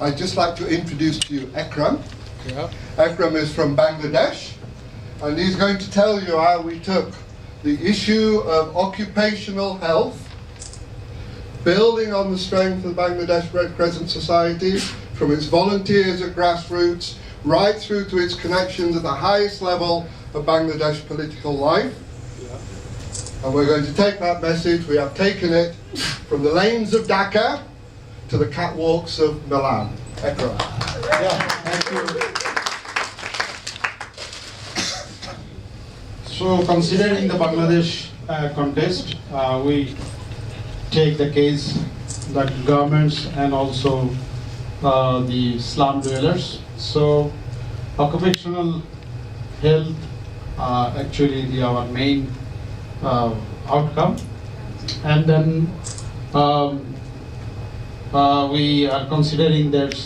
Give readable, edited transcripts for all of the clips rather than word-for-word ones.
I'd just like to introduce to you Ekram. Yeah. Ekram is from Bangladesh, and he's going to tell you how we took the issue of occupational health, building on the strength of Bangladesh Red Crescent Society, from its volunteers at grassroots, right through to its connections at the highest level of Bangladesh political life. Yeah. And we're going to take that message, we have taken it from the lanes of Dhaka to the catwalks of Milan. Ekram. Yeah, thank you. So, considering the Bangladesh context, we take the case that governments and also the slum dwellers. So, occupational health actually our main outcome, and then we are considering that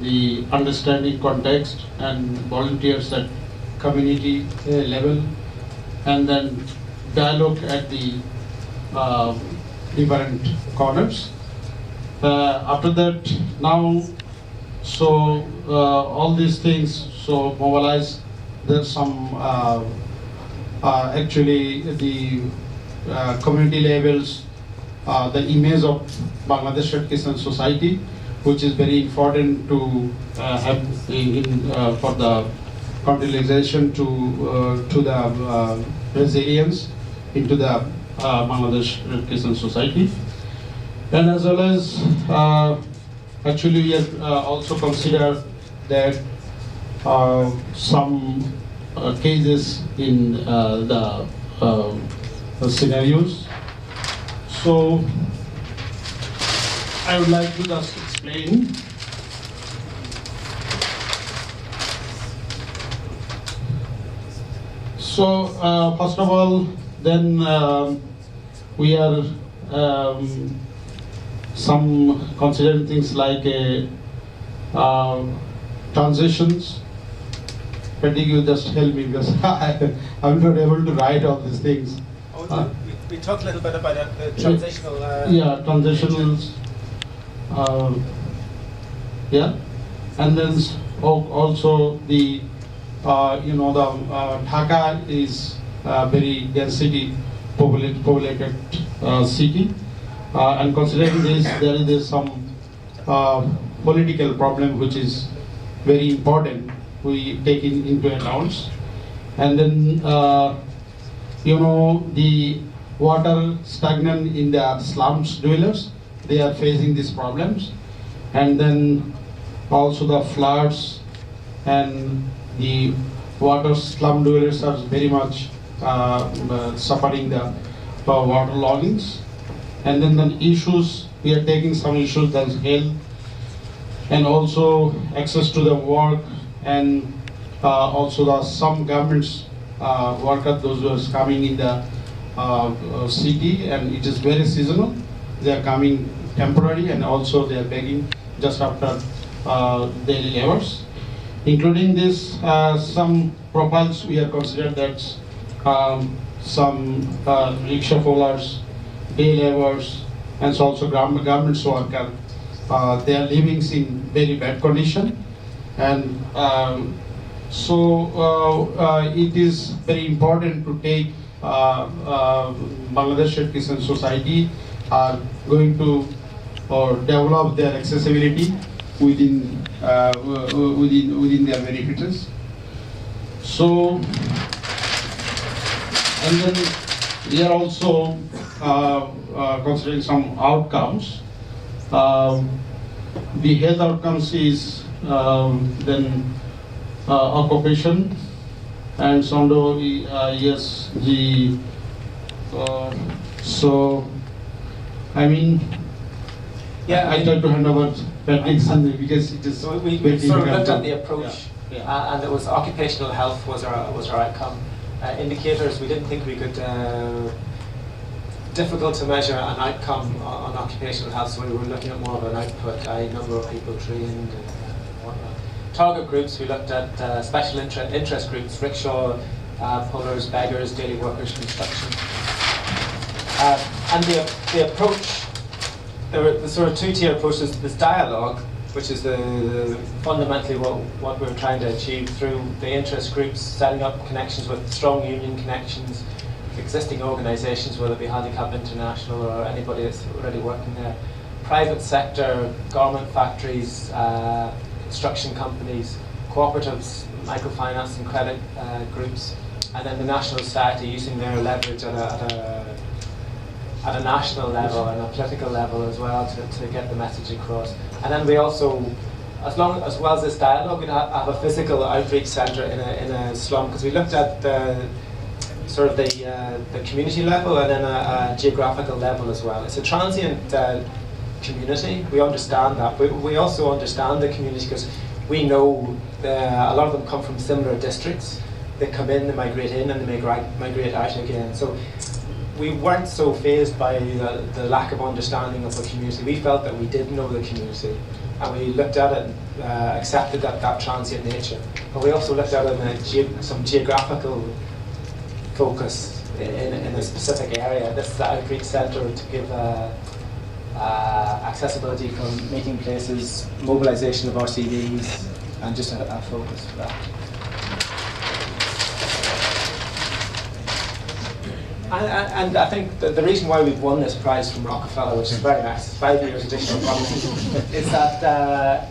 the understanding context and volunteers at community level, and then dialogue at the different corners. After that, now, so all these things, so mobilize. There's some actually the community levels, the image of Bangladesh Red Crescent Society, which is very important to have for the contextualization to the resilience into the Bangladesh Red Crescent Society, and as well as actually we have also consider that some cases in the scenarios. So I would like to just explain. So first of all, then we are some considering things like transitions. Pratik, you just help me because I'm not able to write all these things. We talked a little bit about the transitional. Yeah, transitionals. Yeah, and then also the Dhaka is a very density populated city, and considering this, there is some political problem which is very important. We take into account, and then the water stagnant in the slums dwellers, they are facing these problems, and then also the floods and the water slum dwellers are very much suffering the water loggings, and then the issues we are taking some issues that's health and also access to the work, and also the some governments workers, those who are coming in the city, and it is very seasonal. They are coming temporary, and also they are begging just after daily hours. Including this, some profiles we are considered that some rickshaw pullers, day laborers, and so also government workers. They are living in very bad condition, and it is very important to take Bangladesh Red Crescent Society are going to develop their accessibility within their benefits. So, and then we are also considering some outcomes. The health outcomes is then occupation, and Sondo, yes, the so I mean, yeah, I try to hand over Patrick Sunday because it is so we very sort of difficult looked at to- the approach, Yeah. and it was occupational health was our outcome. Indicators, we didn't think we could. Difficult to measure an outcome on occupational health, so we were looking at more of an output, number of people trained and whatnot. Target groups, we looked at special interest groups, rickshaw pullers, beggars, daily workers, construction. And the approach, there were the sort of two-tier approaches. This dialogue, which is fundamentally what we're trying to achieve through the interest groups, setting up connections with strong union connections, existing organisations, whether it be Handicap International or anybody that's already working there, private sector, garment factories, construction companies, cooperatives, microfinance and credit groups, and then the national society using their leverage at a national level and a political level as well to get the message across. And then we also, as well as this dialogue, we'd have a physical outreach centre in a slum, because we looked at the community level and then a geographical level as well. It's a transient community, we understand that. We also understand the community because we know a lot of them come from similar districts. They come in, they migrate in, and they migrate out again. So we weren't so fazed by the lack of understanding of the community. We felt that we did know the community, and we looked at it and accepted that transient nature. But we also looked at it in some geographical focus in a specific area. This is the outreach centre to give accessibility from meeting places, mobilisation of RCVs, and just a focus for that. And I think the reason why we've won this prize from Rockefeller, which is very nice, 5 years additional promise, is that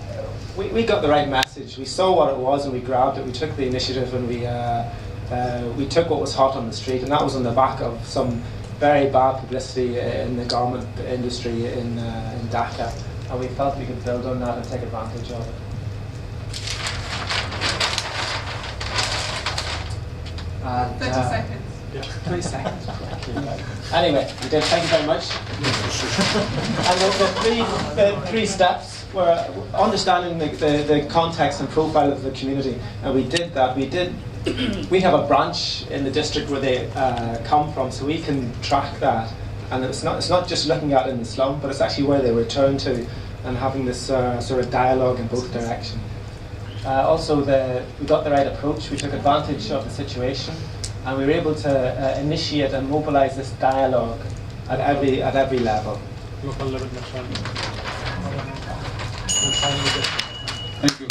we got the right message. We saw what it was and we grabbed it. We took the initiative and we took what was hot on the street, and that was on the back of some very bad publicity in the garment industry in Dhaka, and we felt we could build on that and take advantage of it. 30 seconds. 3 seconds. Anyway, we did. Thank you very much. And the three steps were understanding the context and profile of the community, and we did that. We have a branch in the district where they come from, so we can track that. And it's not just looking at it in the slum, but it's actually where they return to, and having this sort of dialogue in both directions. Also, we got the right approach. We took advantage of the situation, and we were able to initiate and mobilise this dialogue at every level. Thank you.